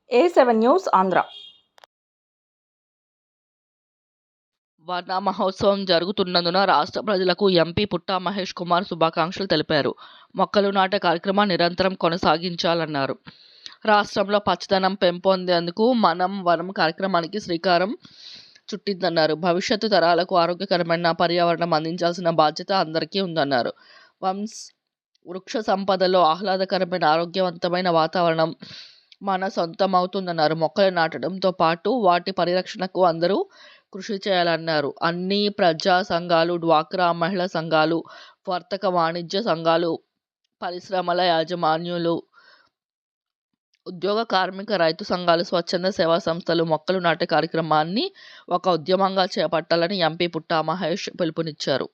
A7 news Andhra. వన మహోత్సవం జరుగుతున్నందున రాష్ట్ర ప్రజలకు ఎంపీ పుట్టా మహేష్ కుమార్ శుభాకాంక్షలు తెలిపారు. మొక్కలు నాటే కార్యక్రమం నిరంతరం కొనసాగించాలన్నారు. రాష్ట్రంలో పచ్చదనం పెంపొందేందుకు మనం వనం కార్యక్రమానికి శ్రీకారం చుట్టిందన్నారు. భవిష్యత్తు తరాలకు ఆరోగ్యకరమైన పర్యావరణం అందించాల్సిన బాధ్యత అందరికీ ఉందన్నారు. వృక్ష సంపదలో ఆహ్లాదకరమైన ఆరోగ్యవంతమైన వాతావరణం మన సొంతమవుతుందన్నారు. మొక్కలు నాటడంతో పాటు వాటి పరిరక్షణకు అందరూ కృషి చేయాలన్నారు. అన్ని ప్రజా సంఘాలు, డ్వాక్రా మహిళా సంఘాలు, వర్తక వాణిజ్య సంఘాలు, పరిశ్రమల యాజమాన్యులు, ఉద్యోగ కార్మిక రైతు సంఘాలు, స్వచ్ఛంద సేవా సంస్థలు మొక్కలు నాటే కార్యక్రమాన్ని ఒక ఉద్యమంగా చేపట్టాలని ఎంపీ పుట్టా మహేష్ పిలుపునిచ్చారు.